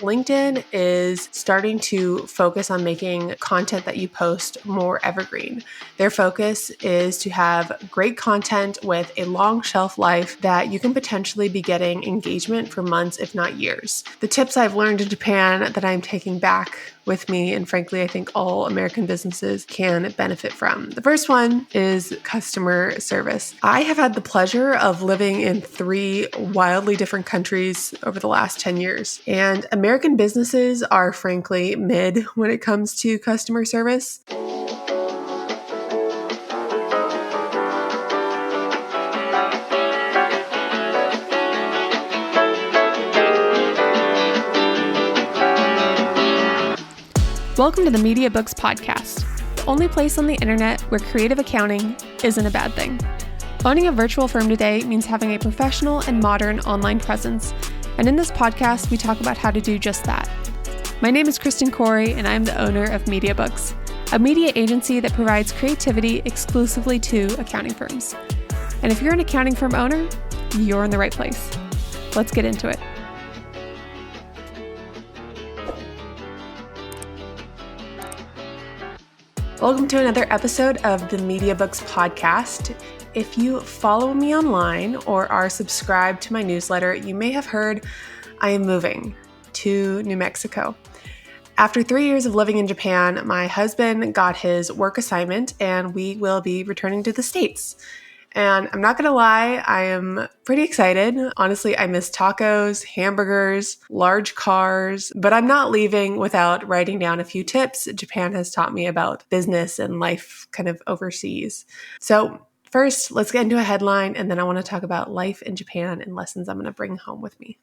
LinkedIn is starting to focus on making content that you post more evergreen. Their focus is to have great content with a long shelf life that you can potentially be getting engagement for months, if not years. The tips I've learned in Japan that I'm taking back with me, and frankly, I think all American businesses can benefit from. The first one is customer service. I have had the pleasure of living in 3 wildly different countries over the last 10 years, and American businesses are frankly mid when it comes to customer service. Welcome to the Media Books Podcast, the only place on the internet where creative accounting isn't a bad thing. Owning a virtual firm today means having a professional and modern online presence, and in this podcast, we talk about how to do just that. My name is Kristen Corey, and I'm the owner of Media Books, a media agency that provides creativity exclusively to accounting firms. And if you're an accounting firm owner, you're in the right place. Let's get into it. Welcome to another episode of the Media Books Podcast. If you follow me online or are subscribed to my newsletter, you may have heard I am moving to New Mexico. After 3 years of living in Japan, my husband got his work assignment and we will be returning to the States. And I'm not going to lie, I am pretty excited. Honestly, I miss tacos, hamburgers, large cars, but I'm not leaving without writing down a few tips Japan has taught me about business and life kind of overseas. So first, let's get into a headline, and then I want to talk about life in Japan and lessons I'm going to bring home with me.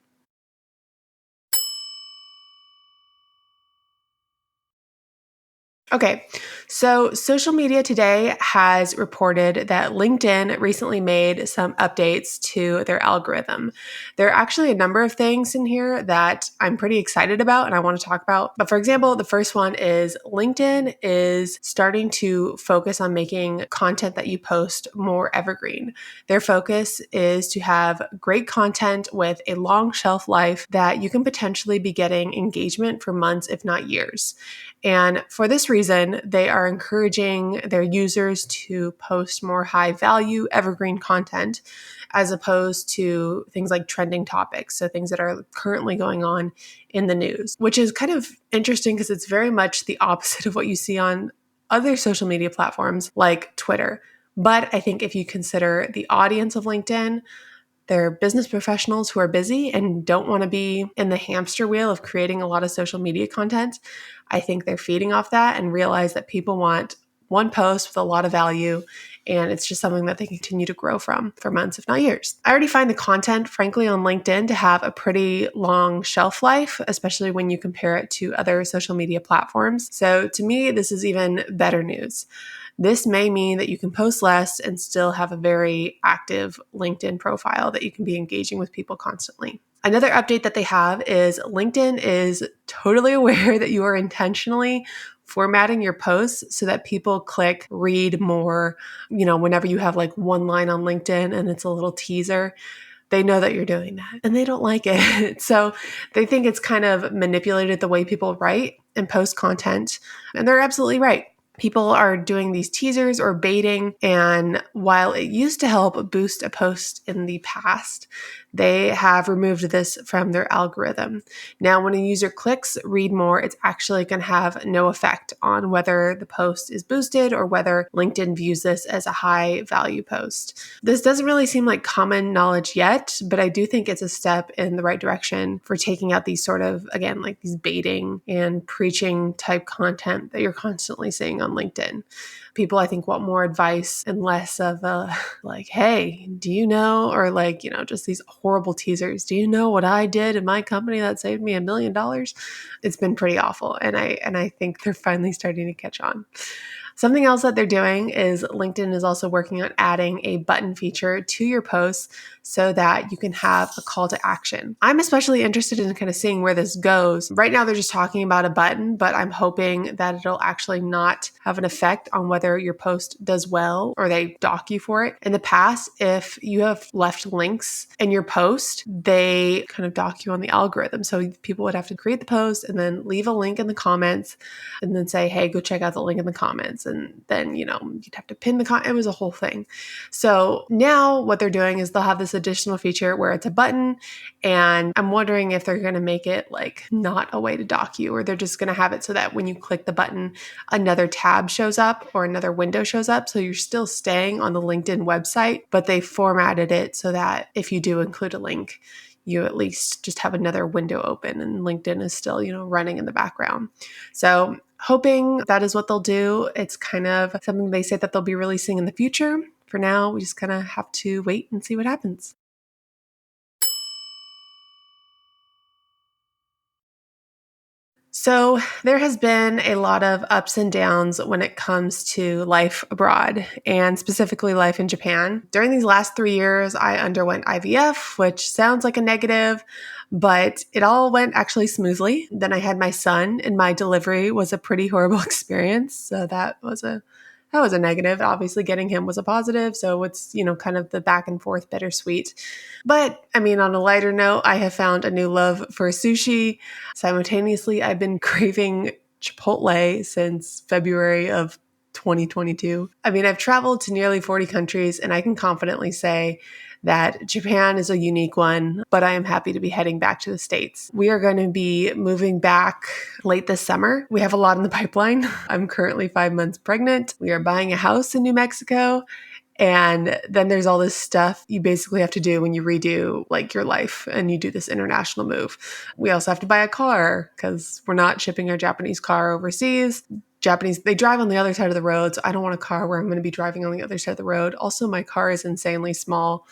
Okay, so social media today has reported that LinkedIn recently made some updates to their algorithm. There are actually a number of things in here that I'm pretty excited about and I want to talk about. But for example, the first one is LinkedIn is starting to focus on making content that you post more evergreen. Their focus is to have great content with a long shelf life that you can potentially be getting engagement for months, if not years. And for this reason, they are encouraging their users to post more high value evergreen content as opposed to things like trending topics. So things that are currently going on in the news, which is kind of interesting because it's very much the opposite of what you see on other social media platforms like Twitter. But I think if you consider the audience of LinkedIn, they're business professionals who are busy and don't want to be in the hamster wheel of creating a lot of social media content. I think they're feeding off that and realize that people want one post with a lot of value, and it's just something that they continue to grow from for months, if not years. I already find the content, frankly, on LinkedIn to have a pretty long shelf life, especially when you compare it to other social media platforms. So to me, this is even better news. This may mean that you can post less and still have a very active LinkedIn profile that you can be engaging with people constantly. Another update that they have is LinkedIn is totally aware that you are intentionally formatting your posts so that people click read more, whenever you have like one line on LinkedIn and it's a little teaser. They know that you're doing that and they don't like it. So they think it's kind of manipulated the way people write and post content. And they're absolutely right. People are doing these teasers or baiting, and while it used to help boost a post in the past, they have removed this from their algorithm. Now, when a user clicks read more, it's actually going to have no effect on whether the post is boosted or whether LinkedIn views this as a high value post. This doesn't really seem like common knowledge yet, but I do think it's a step in the right direction for taking out these sort of, again, like these baiting and preaching type content that you're constantly seeing on LinkedIn. People, I think, want more advice and less of a like, hey, do you know? Or like, just these horrible teasers. Do you know what I did in my company that saved me $1 million? It's been pretty awful. And I think they're finally starting to catch on. Something else that they're doing is LinkedIn is also working on adding a button feature to your posts so that you can have a call to action. I'm especially interested in kind of seeing where this goes. Right now, they're just talking about a button, but I'm hoping that it'll actually not have an effect on whether your post does well or they dock you for it. In the past, if you have left links in your post, they kind of dock you on the algorithm. So people would have to create the post and then leave a link in the comments and then say, hey, go check out the link in the comments. And then, you'd have to pin the comment. It was a whole thing. So now what they're doing is they'll have this additional feature where it's a button. And I'm wondering if they're going to make it like not a way to dock you, or they're just going to have it so that when you click the button, another tab shows up or another window shows up. So you're still staying on the LinkedIn website, but they formatted it so that if you do include a link, you at least just have another window open and LinkedIn is still, running in the background. So hoping that is what they'll do. It's kind of something they say that they'll be releasing in the future. For now, we just kind of have to wait and see what happens. So there has been a lot of ups and downs when it comes to life abroad and specifically life in Japan. During these last 3 years, I underwent IVF, which sounds like a negative, but it all went actually smoothly. Then I had my son, and my delivery was a pretty horrible experience. So that was a negative. Obviously, getting him was a positive. So it's, kind of the back and forth bittersweet. But I mean, on a lighter note, I have found a new love for sushi. Simultaneously, I've been craving Chipotle since February of 2022. I mean, I've traveled to nearly 40 countries, and I can confidently say that Japan is a unique one, but I am happy to be heading back to the States. We are going to be moving back late this summer. We have a lot in the pipeline. I'm currently 5 months pregnant. We are buying a house in New Mexico. And then there's all this stuff you basically have to do when you redo like your life and you do this international move. We also have to buy a car because we're not shipping our Japanese car overseas. Japanese, they drive on the other side of the road. So I don't want a car where I'm going to be driving on the other side of the road. Also, my car is insanely small.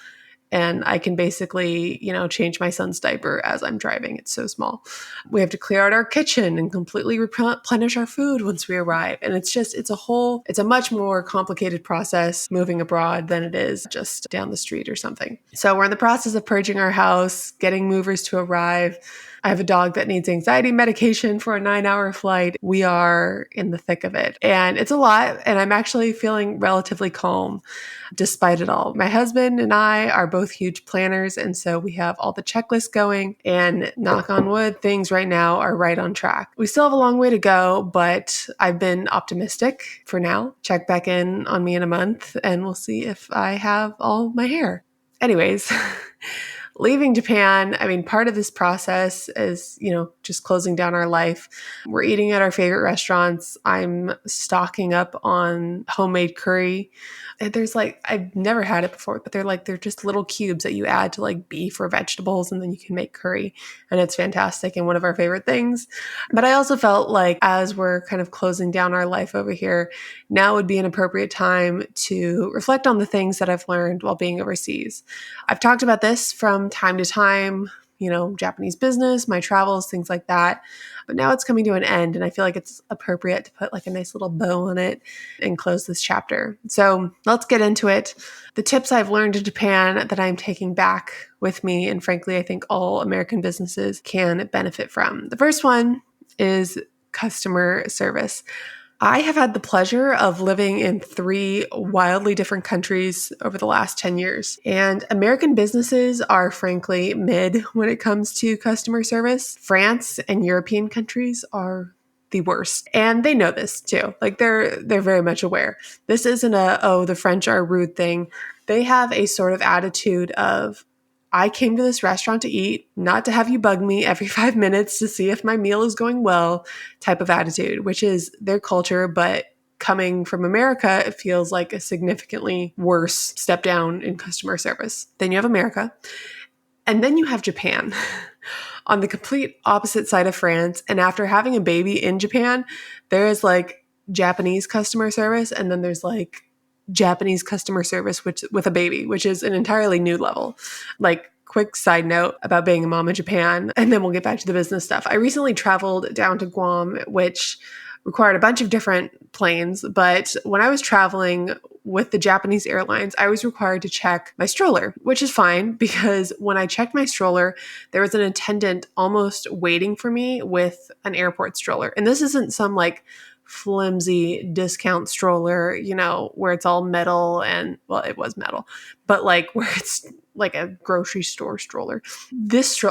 And I can basically, change my son's diaper as I'm driving. It's so small. We have to clear out our kitchen and completely replenish our food once we arrive. And it's a much more complicated process moving abroad than it is just down the street or something. So we're in the process of purging our house, getting movers to arrive. I have a dog that needs anxiety medication for a 9-hour flight. We are in the thick of it. And it's a lot. And I'm actually feeling relatively calm despite it all. My husband and I are both huge planners. And so we have all the checklists going, and knock on wood, things right now are right on track. We still have a long way to go, but I've been optimistic for now. Check back in on me in a month and we'll see if I have all my hair. Anyways, leaving Japan, I mean, part of this process is, just closing down our life. We're eating at our favorite restaurants. I'm stocking up on homemade curry. I've never had it before, but they're just little cubes that you add to like beef or vegetables, and then you can make curry. And it's fantastic and one of our favorite things. But I also felt like as we're kind of closing down our life over here, now would be an appropriate time to reflect on the things that I've learned while being overseas. I've talked about this from time to time, Japanese business, my travels, things like that. But now it's coming to an end, and I feel like it's appropriate to put like a nice little bow on it and close this chapter. So let's get into it. The tips I've learned in Japan that I'm taking back with me, and frankly, I think all American businesses can benefit from. The first one is customer service. I have had the pleasure of living in 3 wildly different countries over the last 10 years. And American businesses are frankly mid when it comes to customer service. France and European countries are the worst. And they know this too. Like they're very much aware. This isn't the French are rude thing. They have a sort of attitude of, I came to this restaurant to eat, not to have you bug me every 5 minutes to see if my meal is going well type of attitude, which is their culture. But coming from America, it feels like a significantly worse step down in customer service. Then you have America. And then you have Japan on the complete opposite side of France. And after having a baby in Japan, there is like Japanese customer service. And then there's like Japanese customer service with a baby, which is an entirely new level. Like, quick side note about being a mom in Japan, and then we'll get back to the business stuff. I recently traveled down to Guam, which required a bunch of different planes, but when I was traveling with the Japanese airlines, I was required to check my stroller, which is fine because when I checked my stroller, there was an attendant almost waiting for me with an airport stroller. And this isn't some like flimsy discount stroller, where it's all metal and, well, it was metal, but like where it's like a grocery store stroller.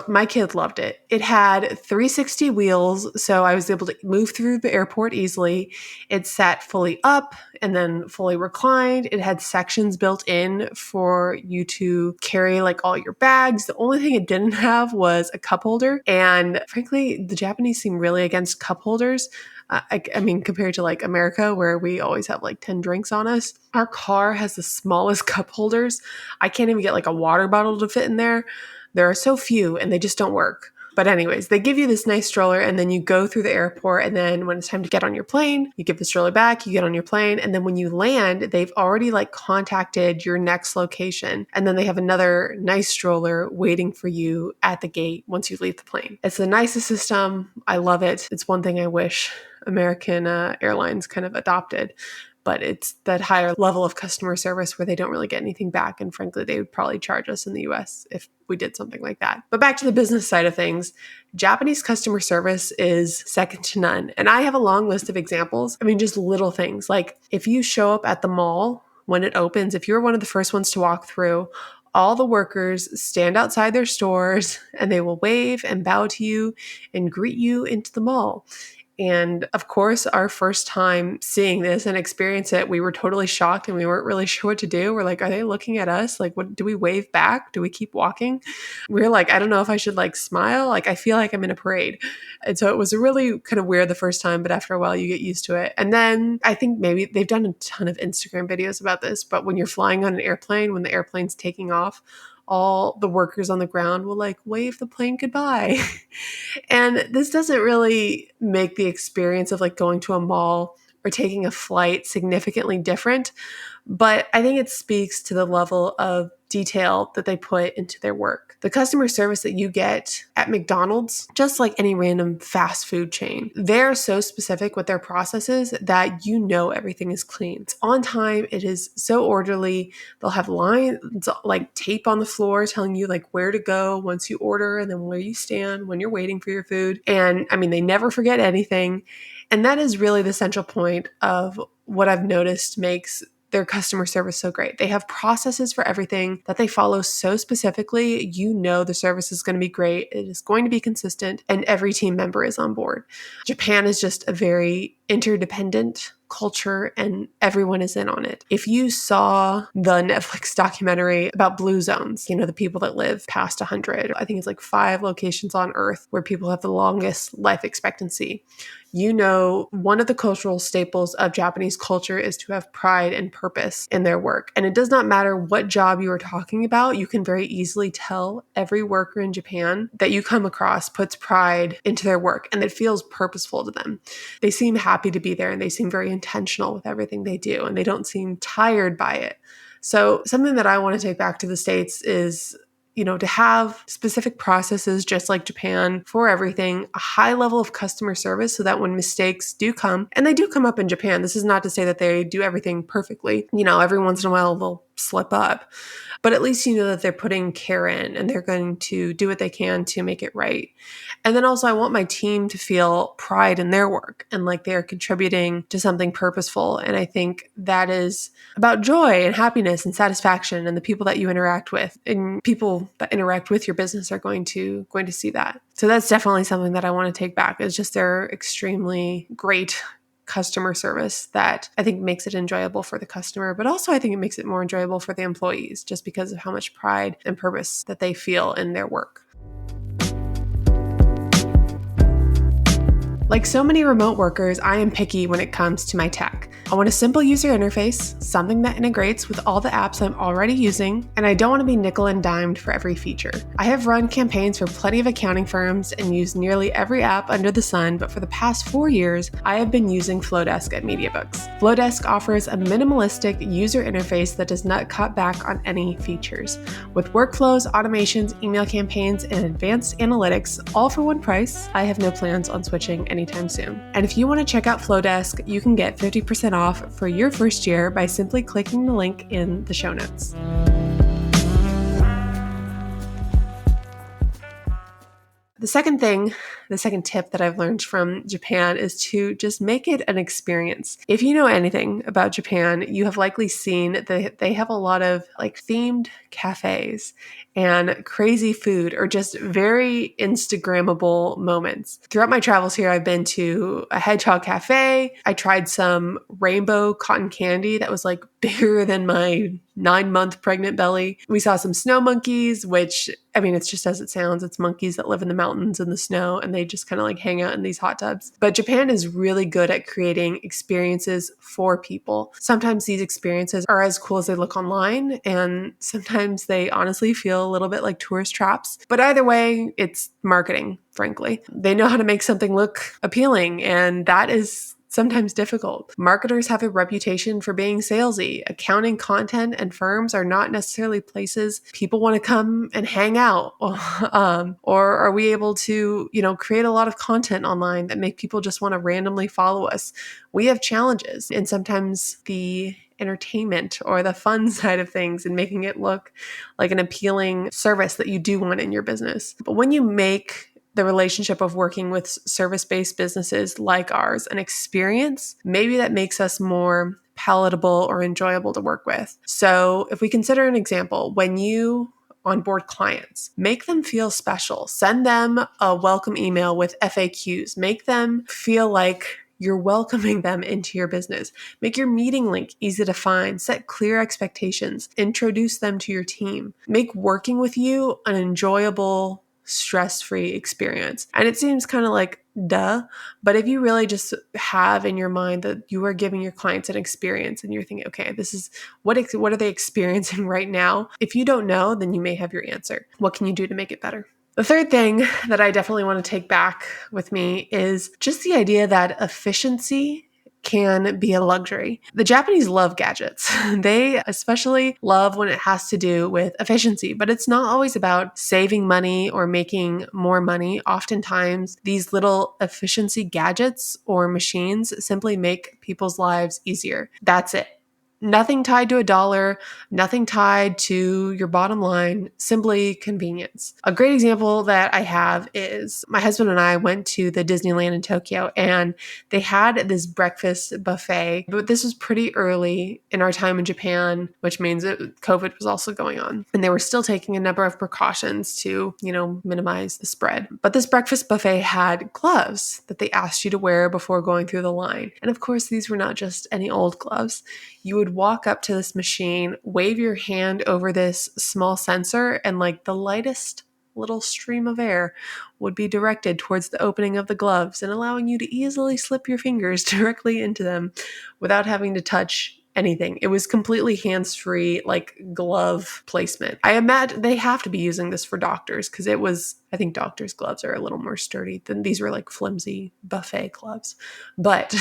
My kid loved it. It had 360 wheels, so I was able to move through the airport easily. It sat fully up and then fully reclined. It had sections built in for you to carry like all your bags. The only thing it didn't have was a cup holder. And frankly, the Japanese seem really against cup holders. I mean, compared to like America, where we always have like 10 drinks on us, our car has the smallest cup holders. I can't even get like a water bottle to fit in there. There are so few and they just don't work. But anyways, they give you this nice stroller and then you go through the airport, and then when it's time to get on your plane, you give the stroller back, you get on your plane, and then when you land, they've already like contacted your next location, and then they have another nice stroller waiting for you at the gate once you leave the plane. It's the nicest system. I love it. It's one thing I wish American Airlines kind of adopted. But it's that higher level of customer service where they don't really get anything back. And frankly, they would probably charge us in the US if we did something like that. But back to the business side of things, Japanese customer service is second to none. And I have a long list of examples. I mean, just little things like if you show up at the mall when it opens, if you're one of the first ones to walk through, all the workers stand outside their stores and they will wave and bow to you and greet you into the mall. And of course, our first time seeing this and experience it, we were totally shocked and we weren't really sure what to do. We're like, are they looking at us? Like, what do we wave back? Do we keep walking? We're like, I don't know if I should like smile. Like, I feel like I'm in a parade. And so it was really kind of weird the first time, but after a while you get used to it. And then I think maybe they've done a ton of Instagram videos about this, but when you're flying on an airplane, when the airplane's taking off, all the workers on the ground will like wave the plane goodbye. And this doesn't really make the experience of like going to a mall or taking a flight significantly different, but I think it speaks to the level of detail that they put into their work. The customer service that you get at McDonald's, just like any random fast food chain, they're so specific with their processes that you know everything is clean. It's on time. It is so orderly. They'll have lines, like tape on the floor telling you like where to go once you order and then where you stand when you're waiting for your food. And I mean, they never forget anything. And that is really the central point of what I've noticed makes their customer service so great. They have processes for everything that they follow so specifically. You know the service is going to be great. It is going to be consistent, and every team member is on board. Japan is just a very interdependent culture and everyone is in on it. If you saw the Netflix documentary about blue zones, the people that live past 100, I think it's like 5 locations on Earth where people have the longest life expectancy. One of the cultural staples of Japanese culture is to have pride and purpose in their work. And it does not matter what job you are talking about, you can very easily tell every worker in Japan that you come across puts pride into their work and it feels purposeful to them. They seem happy to be there and they seem very intentional with everything they do and they don't seem tired by it. So something that I want to take back to the States is to have specific processes just like Japan for everything, a high level of customer service so that when mistakes do come, and they do come up in Japan, this is not to say that they do everything perfectly. Every once in a while they'll slip up, but at least you know that they're putting care in and they're going to do what they can to make it right. And then also I want my team to feel pride in their work and like they're contributing to something purposeful. And I think that is about joy and happiness and satisfaction, and the people that you interact with and people that interact with your business are going to see that. So that's definitely something that I want to take back, is just their extremely great customer service that I think makes it enjoyable for the customer, but also I think it makes it more enjoyable for the employees just because of how much pride and purpose that they feel in their work. Like so many remote workers, I am picky when it comes to my tech. I want a simple user interface, something that integrates with all the apps I'm already using, and I don't want to be nickel and dimed for every feature. I have run campaigns for plenty of accounting firms and used nearly every app under the sun, but for the past 4 years, I have been using Flodesk at MediaBooks. Flodesk offers a minimalistic user interface that does not cut back on any features. With workflows, automations, email campaigns, and advanced analytics, all for one price, I have no plans on switching anytime soon. And if you want to check out Flodesk, you can get 50% off for your first year by simply clicking the link in the show notes. The second tip that I've learned from Japan is to just make it an experience. If you know anything about Japan, you have likely seen that they have a lot of like themed cafes and crazy food or just very Instagrammable moments. Throughout my travels here, I've been to a hedgehog cafe. I tried some rainbow cotton candy that was like bigger than my 9-month pregnant belly. We saw some snow monkeys, which, I mean, it's just as it sounds. It's monkeys that live in the mountains in the snow, and they just kind of like hang out in these hot tubs. But Japan is really good at creating experiences for people. Sometimes these experiences are as cool as they look online, and sometimes they honestly feel a little bit like tourist traps. But either way, it's marketing, frankly. They know how to make something look appealing, and that is sometimes difficult. Marketers have a reputation for being salesy. Accounting, content, and firms are not necessarily places people want to come and hang out. Or are we able to, create a lot of content online that make people just want to randomly follow us? We have challenges, and sometimes the entertainment or the fun side of things and making it look like an appealing service that you do want in your business. But when you make the relationship of working with service-based businesses like ours an experience, maybe that makes us more palatable or enjoyable to work with. So if we consider an example, when you onboard clients, make them feel special. Send them a welcome email with FAQs. Make them feel like you're welcoming them into your business. Make your meeting link easy to find. Set clear expectations. Introduce them to your team. Make working with you an enjoyable, stress-free experience. And it seems kind of like duh, but if you really just have in your mind that you are giving your clients an experience and you're thinking, okay, this is what are they experiencing right now? If you don't know, then you may have your answer. What can you do to make it better? The third thing that I definitely want to take back with me is just the idea that efficiency can be a luxury. The Japanese love gadgets. They especially love when it has to do with efficiency, but it's not always about saving money or making more money. Oftentimes, these little efficiency gadgets or machines simply make people's lives easier. That's it. Nothing tied to a dollar, nothing tied to your bottom line, simply convenience. A great example that I have is my husband and I went to the Disneyland in Tokyo, and they had this breakfast buffet, but this was pretty early in our time in Japan, which means that COVID was also going on. And they were still taking a number of precautions to, minimize the spread. But this breakfast buffet had gloves that they asked you to wear before going through the line. And of course, these were not just any old gloves. You would walk up to this machine, wave your hand over this small sensor, and like the lightest little stream of air would be directed towards the opening of the gloves and allowing you to easily slip your fingers directly into them without having to touch anything. It was completely hands-free, like glove placement. I imagine they have to be using this for doctors because I think doctors' gloves are a little more sturdy than these were like flimsy buffet gloves. But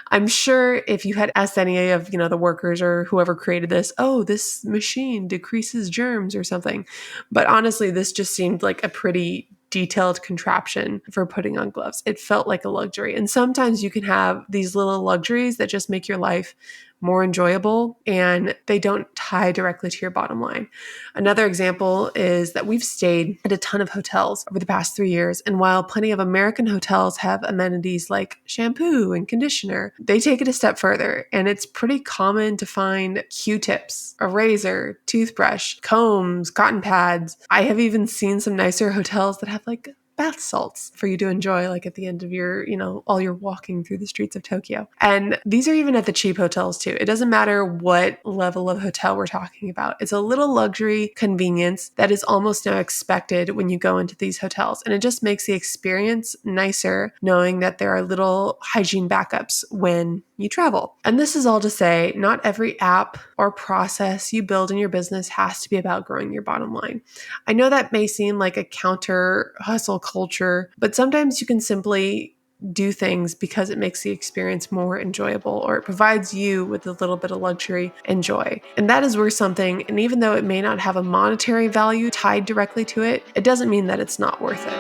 I'm sure if you had asked any of, the workers or whoever created this, oh, this machine decreases germs or something. But honestly, this just seemed like a pretty detailed contraption for putting on gloves. It felt like a luxury. And sometimes you can have these little luxuries that just make your life more enjoyable and they don't tie directly to your bottom line. Another example is that we've stayed at a ton of hotels over the past 3 years. And while plenty of American hotels have amenities like shampoo and conditioner, they take it a step further. And it's pretty common to find Q-tips, a razor, toothbrush, combs, cotton pads. I have even seen some nicer hotels that have like bath salts for you to enjoy like at the end of your, while you're walking through the streets of Tokyo. And these are even at the cheap hotels too. It doesn't matter what level of hotel we're talking about. It's a little luxury convenience that is almost now expected when you go into these hotels. And it just makes the experience nicer knowing that there are little hygiene backups when you travel. And this is all to say, not every app or process you build in your business has to be about growing your bottom line. I know that may seem like a counter hustle culture, but sometimes you can simply do things because it makes the experience more enjoyable, or it provides you with a little bit of luxury and joy. And that is worth something. And even though it may not have a monetary value tied directly to it, it doesn't mean that it's not worth it.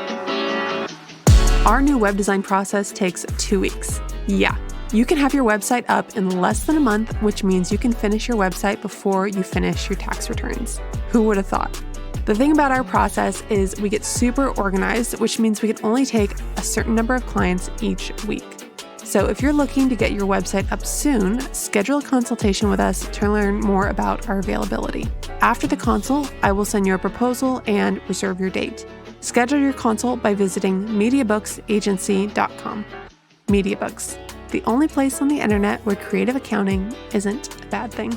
Our new web design process takes 2 weeks. Yeah. You can have your website up in less than a month, which means you can finish your website before you finish your tax returns. Who would have thought? The thing about our process is we get super organized, which means we can only take a certain number of clients each week. So if you're looking to get your website up soon, schedule a consultation with us to learn more about our availability. After the consult, I will send you a proposal and reserve your date. Schedule your consult by visiting mediabooksagency.com. Mediabooks, the only place on the internet where creative accounting isn't a bad thing.